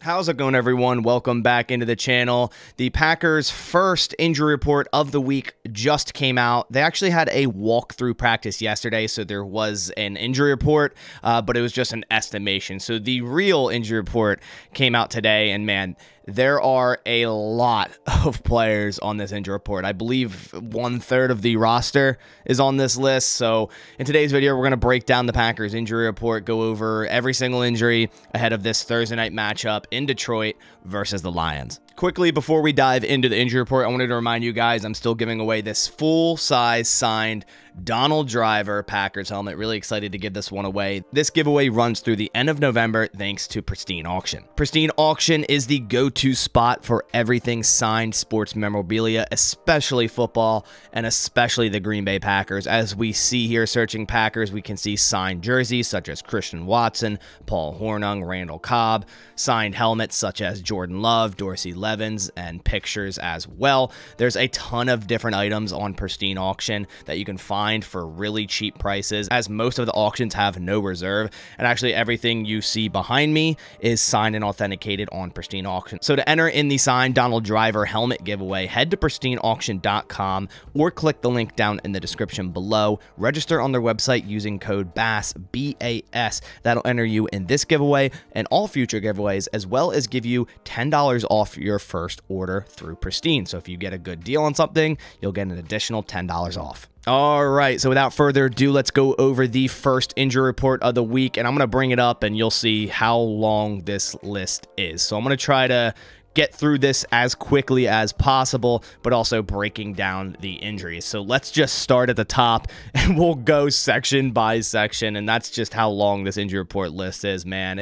How's it going, everyone? Welcome back into the channel. The Packers' first injury report of the week just came out. They actually had a walkthrough practice yesterday, so there was an injury report, but it was just an estimation. So the real injury report came out today, and man, there are a lot of players on this injury report. I believe 1/3 of the roster is on this list. So in today's video, we're going to break down the Packers injury report, go over every single injury ahead of this Thursday night matchup in Detroit versus the Lions. Quickly, before we dive into the injury report, I wanted to remind you guys I'm still giving away this full-size signed Donald Driver Packers helmet. Really excited to give this one away. This giveaway runs through the end of November thanks to Pristine Auction. Pristine Auction is the go-to spot for everything signed sports memorabilia, especially football and especially the Green Bay Packers. As we see here, searching Packers, we can see signed jerseys such as Christian Watson, Paul Hornung, Randall Cobb, signed helmets such as Jordan Love, Dorsey Levens, and pictures as well. There's a ton of different items on Pristine Auction that you can find for really cheap prices, as most of the auctions have no reserve, and actually everything you see behind me is signed and authenticated on Pristine Auction. So to enter in the signed Donald Driver helmet giveaway, head to pristineauction.com or click the link down in the description below. Register on their website using code BASS, B-A-S. That'll enter you in this giveaway and all future giveaways, as well as give you $10 off your first order through Pristine. So if you get a good deal on something, you'll get an additional $10 off. All right, so without further ado, let's go over the first injury report of the week, and I'm going to bring it up and you'll see how long this list is. So I'm going to try to get through this as quickly as possible, but also breaking down the injuries. So let's just start at the top and we'll go section by section, and that's just how long this injury report list is, man.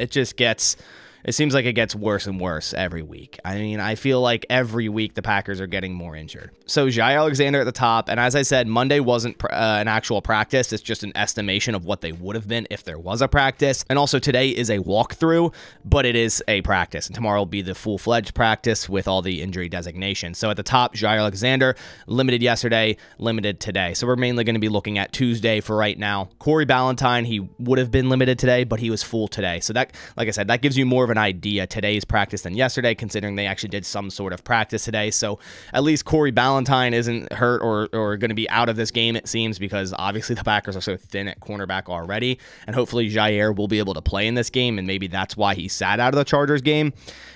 It seems like it gets worse and worse every week. I mean, I feel like every week the Packers are getting more injured. So Jaire Alexander at the top, and as I said, Monday wasn't an actual practice. It's just an estimation of what they would have been if there was a practice. And also today is a walkthrough, but it is a practice. And tomorrow will be the full-fledged practice with all the injury designations. So at the top, Jaire Alexander, limited yesterday, limited today. So we're mainly going to be looking at Tuesday for right now. Corey Ballentine, he would have been limited today, but he was full today. So that, like I said, that gives you more of an idea today's practice than yesterday, considering they actually did some sort of practice today. So at least Corey Ballentine isn't hurt or going to be out of this game, it seems, because obviously the Packers are so thin at cornerback already, and hopefully Jaire will be able to play in this game, and maybe that's why he sat out of the Chargers game.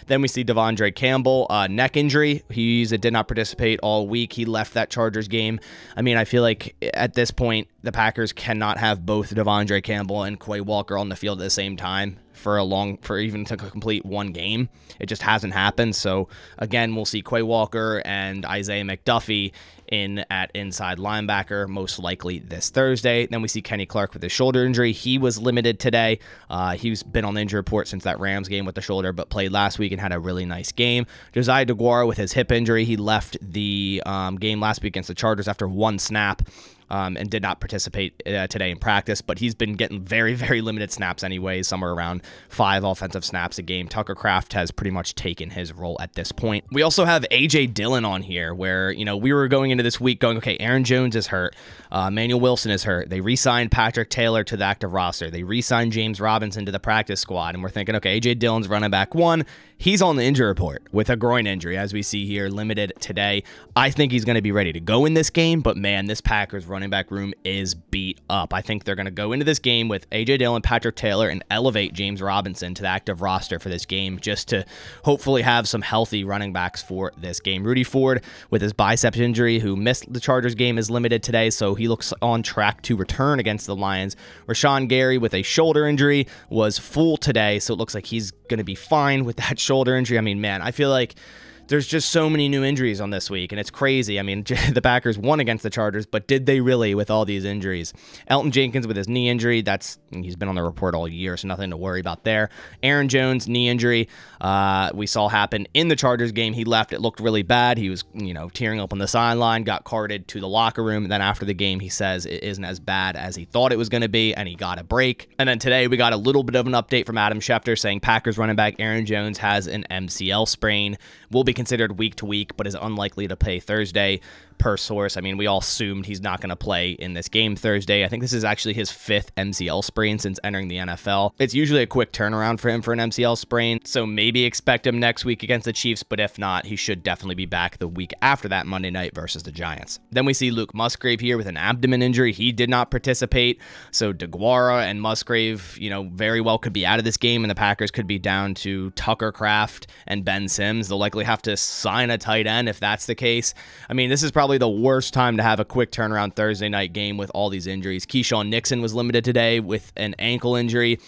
Then we see Devondre Campbell, neck injury. He did not participate all week. He left that Chargers game. I mean, I feel like at this point, the Packers cannot have both Devondre Campbell and Quay Walker on the field at the same time for even to complete one game. It just hasn't happened. So again, we'll see Quay Walker and Isaiah McDuffie in at inside linebacker, most likely this Thursday. Then we see Kenny Clark with his shoulder injury. He was limited today. He's been on the injury report since that Rams game with the shoulder, but played last week and had a really nice game. Josiah DeGuara with his hip injury. He left the game last week against the Chargers after one snap. And did not participate today in practice, but he's been getting very, very limited snaps anyways, somewhere around 5 offensive snaps a game. Tucker Kraft has pretty much taken his role at this point. We also have A.J. Dillon on here, where, you know, we were going into this week going, okay, Aaron Jones is hurt, Manuel Wilson is hurt, they re-signed Patrick Taylor to the active roster, they re-signed James Robinson to the practice squad, and we're thinking, okay, A.J. Dillon's running back one. He's on the injury report with a groin injury, as we see here, limited today. I think he's going to be ready to go in this game, but man, this Packers running back room is beat up. I think they're going to go into this game with A.J. Dillon, Patrick Taylor, and elevate James Robinson to the active roster for this game, just to hopefully have some healthy running backs for this game. Rudy Ford with his bicep injury, who missed the Chargers game, is limited today, so he looks on track to return against the Lions. Rashawn Gary with a shoulder injury was full today, so it looks like he's going to be fine with that shoulder injury. I mean, man, I feel like there's just so many new injuries on this week, and it's crazy. I mean, the Packers won against the Chargers, but did they really with all these injuries? Elton Jenkins with his knee injury, he's been on the report all year, so nothing to worry about there. Aaron Jones, knee injury, we saw happen in the Chargers game. He left. It looked really bad. He was, you know, tearing up on the sideline, got carted to the locker room, and then after the game, he says it isn't as bad as he thought it was going to be, and he got a break. And then today, we got a little bit of an update from Adam Schefter saying Packers running back Aaron Jones has an MCL sprain, will be considered week to week, but is unlikely to play Thursday per source. I mean, we all assumed he's not going to play in this game Thursday. I think this is actually his 5th MCL sprain since entering the NFL. It's usually a quick turnaround for him for an MCL sprain, so maybe expect him next week against the Chiefs, but if not, he should definitely be back the week after that Monday night versus the Giants. Then we see Luke Musgrave here with an abdomen injury. He did not participate, so DeGuara and Musgrave, very well could be out of this game, and the Packers could be down to Tucker Kraft and Ben Sims. They'll likely have to sign a tight end if that's the case. I mean, this is probably the worst time to have a quick turnaround Thursday night game with all these injuries. Keyshawn Nixon was limited today with an ankle injury.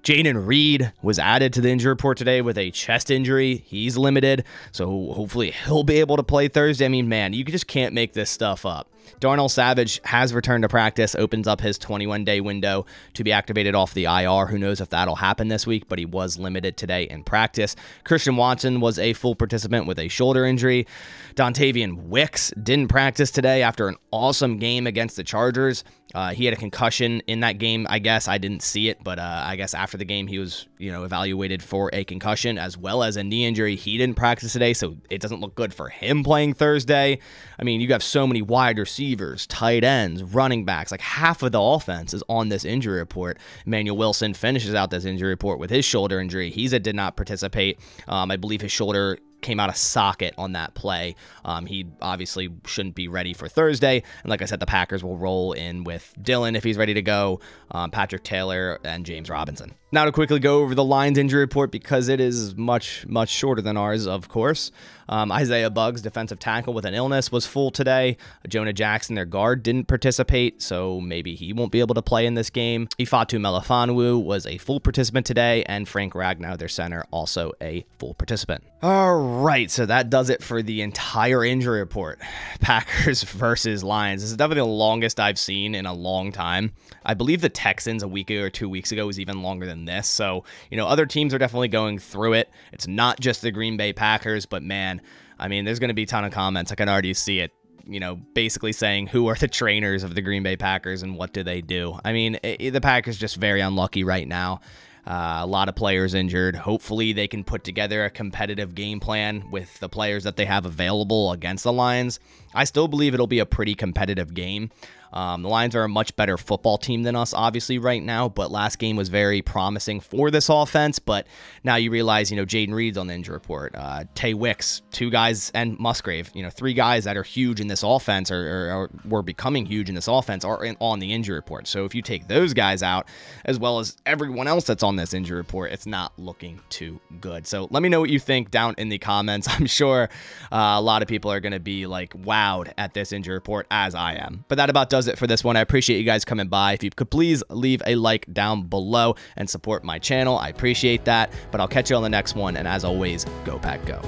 Jaden Reed was added to the injury report today with a chest injury. He's limited, so hopefully he'll be able to play Thursday. I mean, man, you just can't make this stuff up. Darnell Savage has returned to practice, opens up his 21-day window to be activated off the IR. Who knows if that'll happen this week, but he was limited today in practice. Christian Watson was a full participant with a shoulder injury. Dontavian Wicks didn't practice today after an awesome game against the Chargers. He had a concussion in that game, I guess. I didn't see it, but I guess after the game he was, evaluated for a concussion as well as a knee injury. He didn't practice today, so it doesn't look good for him playing Thursday. I mean, you have so many wide receivers, tight ends, running backs. Like half of the offense is on this injury report. Emmanuel Wilson finishes out this injury report with his shoulder injury. He did not participate. I believe his shoulder came out of socket on that play. He obviously shouldn't be ready for Thursday. And like I said, the Packers will roll in with Dillon if he's ready to go, Patrick Taylor, and James Robinson. Now to quickly go over the Lions injury report because it is much shorter than ours, of course. Isaiah Buggs, defensive tackle with an illness, was full today. Jonah Jackson, their guard, didn't participate, so maybe he won't be able to play in this game. Ifeatu Melifonwu was a full participant today, and Frank Ragnow, their center, also a full participant. All right, so that does it for the entire injury report. Packers versus Lions. This is definitely the longest I've seen in a long time. I believe the Texans a week or 2 weeks ago was even longer than this. So, other teams are definitely going through it. It's not just the Green Bay Packers, but man, I mean, there's going to be a ton of comments. I can already see it, basically saying who are the trainers of the Green Bay Packers and what do they do? I mean, the Packers just very unlucky right now. A lot of players injured. Hopefully they can put together a competitive game plan with the players that they have available against the Lions. I still believe it'll be a pretty competitive game. The Lions are a much better football team than us, obviously, right now, but last game was very promising for this offense, but now you realize, Jaden Reed's on the injury report, Tay Wicks, 2 guys, and Musgrave, 3 guys that are huge in this offense or were becoming huge in this offense are on the injury report. So if you take those guys out, as well as everyone else that's on this injury report, it's not looking too good. So let me know what you think down in the comments. I'm sure a lot of people are going to be like wowed at this injury report, as I am. But that about does it for this one. I appreciate you guys coming by. If you could please leave a like down below and support my channel, I appreciate that. But I'll catch you on the next one, and as always, go Pack Go.